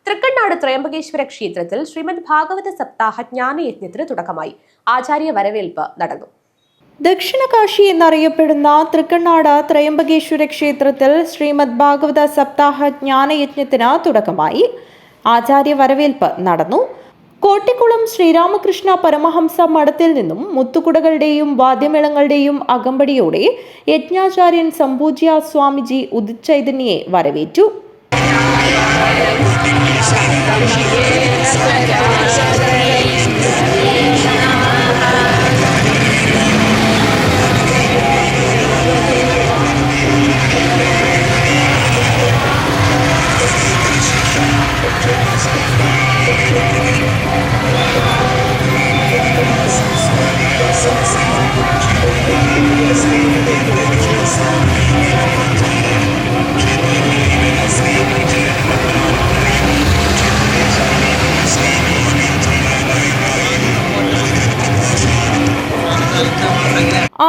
തൃക്കണ്ണാട് ത്രയംബകേശ്വര ക്ഷേത്രത്തിൽ ശ്രീമദ് ഭാഗവത സപ്താഹ ജ്ഞാനയജ്ഞത്തിന് തുടക്കമായി. ആചാര്യ വരവേൽപ്പ് നടന്നു. ദക്ഷിണകാശി എന്നറിയപ്പെടുന്ന തൃക്കണ്ണാട് ത്രയംബകേശ്വര ക്ഷേത്രത്തിൽ ശ്രീമദ് ഭാഗവത സപ്താഹ ജ്ഞാനയജ്ഞത്തിന് തുടക്കമായി. ആചാര്യ വരവേൽപ്പ് നടന്നു. കോട്ടിക്കുളം ശ്രീരാമകൃഷ്ണ പരമഹംസ മഠത്തിൽ നിന്നും മുത്തുകുടകളുടെയും വാദ്യമേളങ്ങളുടെയും അകമ്പടിയോടെ യജ്ഞാചാര്യൻ സംപൂജ്യ സ്വാമിജി ഉദിത് ചൈതന്യയെ വരവേറ്റു.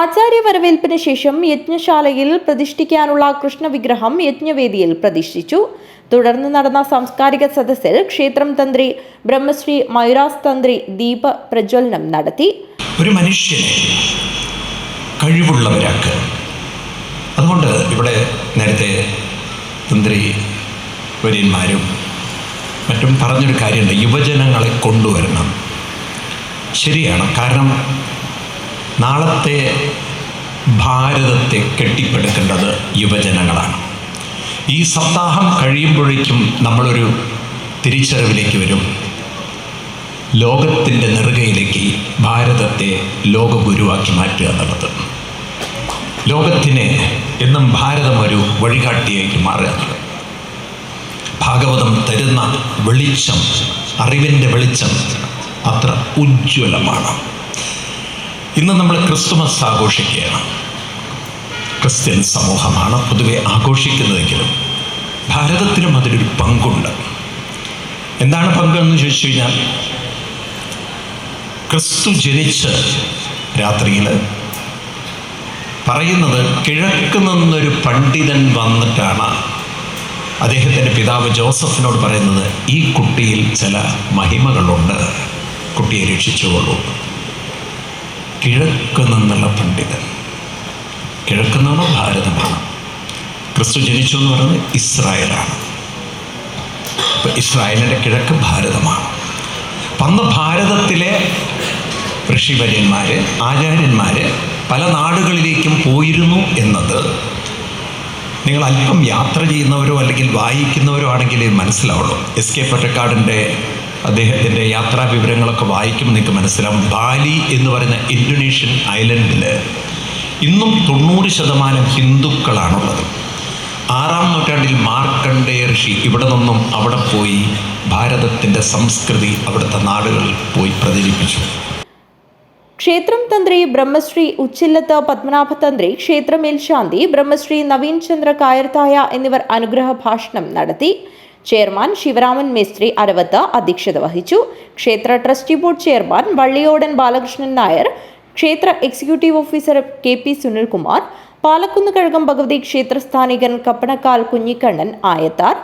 ആചാര്യ വരവേൽപ്പിന് ശേഷം യജ്ഞശാലയിൽ പ്രതിഷ്ഠിക്കാനുള്ള കൃഷ്ണവിഗ്രഹം യജ്ഞവേദിയിൽ പ്രതിഷ്ഠിച്ചു. തുടർന്ന് നടന്ന സാംസ്കാരിക സദസ്സിൽ ക്ഷേത്രം തന്ത്രി ബ്രഹ്മശ്രീ മയൂരാസ് തന്ത്രി ദീപ പ്രജ്വലനം നടത്തി. ഒരു മനുഷ്യനെ കഴിവുള്ളവരാക്കുക. അതുകൊണ്ട് ഇവിടെ നേരത്തെ തന്ത്രി വര്യന്മാരും മറ്റും പറഞ്ഞൊരു കാര്യമുണ്ട്, യുവജനങ്ങളെ കൊണ്ടുവരണം. ശരിയാണ്. കാരണം നാളത്തെ ഭാരതത്തെ കെട്ടിപ്പടുക്കേണ്ടത് യുവജനങ്ങളാണ്. ഈ സപ്താഹം കഴിയുമ്പോഴേക്കും നമ്മളൊരു തിരിച്ചറിവിലേക്ക് വരും. ലോകത്തിൻ്റെ നെറുകയിലേക്ക് ഭാരതത്തെ ലോകഗുരുവാക്കി മാറ്റുക എന്നുള്ളത്, ലോകത്തിന് എന്നും ഭാരതം ഒരു വഴികാട്ടിയായിട്ട് മാറുക എന്നുള്ളത്. ഭാഗവതം തരുന്ന വെളിച്ചം, അറിവിൻ്റെ വെളിച്ചം അത്ര ഉജ്ജ്വലമാണ്. ഇന്ന് നമ്മൾ ക്രിസ്തുമസ് ആഘോഷിക്കുകയാണ്. ക്രിസ്ത്യൻ സമൂഹമാണ് പൊതുവെ ആഘോഷിക്കുന്നതെങ്കിലും ഭാരതത്തിനും അതിലൊരു പങ്കുണ്ട്. എന്താണ് പങ്കെന്ന് ചോദിച്ചു കഴിഞ്ഞാൽ, ക്രിസ്തു ജനിച്ച രാത്രിയിൽ പറയുന്നത് കിഴക്ക് നിന്നൊരു പണ്ഡിതൻ വന്നിട്ടാണ് അദ്ദേഹത്തിൻ്റെ പിതാവ് ജോസഫിനോട് പറയുന്നത്, ഈ കുട്ടിയിൽ ചില മഹിമകളുണ്ട്, കുട്ടിയെ രക്ഷിച്ചുകൊള്ളൂ. കിഴക്ക് നിന്നുള്ള പണ്ഡിതൻ, കിഴക്ക് നിന്നുള്ള ഭാരതമാണ്. ക്രിസ്തു ജനിച്ചു എന്ന് പറയുന്നത് ഇസ്രായേലാണ്. അപ്പോൾ ഇസ്രായേലിൻ്റെ കിഴക്ക് ഭാരതമാണ്. അന്ന് ഭാരതത്തിലെ ഋഷിവര്യന്മാർ, ആചാര്യന്മാർ പല നാടുകളിലേക്കും പോയിരുന്നു എന്നത് നിങ്ങൾ അല്പം യാത്ര ചെയ്യുന്നവരോ അല്ലെങ്കിൽ വായിക്കുന്നവരോ ആണെങ്കിൽ മനസ്സിലാവുള്ളൂ. എസ്.കെ. പൊറ്റക്കാടിൻ്റെ അദ്ദേഹത്തിൻ്റെ യാത്രാ വിവരങ്ങളൊക്കെ വായിക്കുമ്പോൾ നിങ്ങൾക്ക് മനസ്സിലാവും. ബാലി എന്ന് പറയുന്ന ഇന്തോനേഷ്യൻ ഐലൻഡിൽ ഇന്നും 90% ഹിന്ദുക്കളാണുള്ളത്. 6-ാം നൂറ്റാണ്ടിൽ മാർക്കണ്ഡേയ ഋഷി ഇവിടെ നിന്നും അവിടെ പോയി ഭാരതത്തിൻ്റെ സംസ്കൃതി അവിടുത്തെ നാടുകളിൽ പോയി പ്രചരിപ്പിച്ചു. ക്ഷേത്രം തന്ത്രി ബ്രഹ്മശ്രീ ഉച്ചില്ലത്ത് പത്മനാഭ തന്ത്രി, ക്ഷേത്ര മേൽശാന്തി ബ്രഹ്മശ്രീ നവീൻ ചന്ദ്ര കായർത്തായ എന്നിവർ അനുഗ്രഹ ഭാഷണം നടത്തി. ചെയർമാൻ ശിവരാമൻ മേസ്ത്രി അരവത്ത് അധ്യക്ഷത വഹിച്ചു. ക്ഷേത്ര trustee board chairman Valliyodan Balakrishnan Nair, ക്ഷേത്ര executive officer K P. Sunilkumar, Palakkunnu Kazhakam Bhagavathi ക്ഷേത്ര സ്ഥാനികൻ കപ്പണക്കാൽ കുഞ്ഞിക്കണ്ണൻ ആയത്താർ,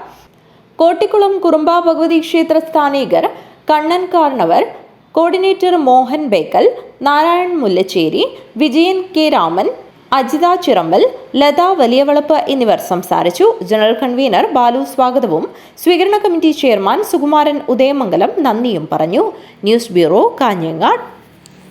കോട്ടിക്കുളം കുറുമ്പ ഭഗവതി ക്ഷേത്ര സ്ഥാനികർ കണ്ണൻ കാർണവർ, കോർഡിനേറ്റർ മോഹൻ ബേക്കൽ, നാരായൺ മുല്ലച്ചേരി, വിജയൻ കെ രാമൻ, അജിത ചിറമ്പൽ, ലത വലിയവളപ്പ് എന്നിവർ സംസാരിച്ചു. ജനറൽ കൺവീനർ ബാലു സ്വാഗതവും സ്വീകരണ കമ്മിറ്റി ചെയർമാൻ സുകുമാരൻ ഉദയമംഗലം നന്ദിയും പറഞ്ഞു. News bureau, Kanhangad.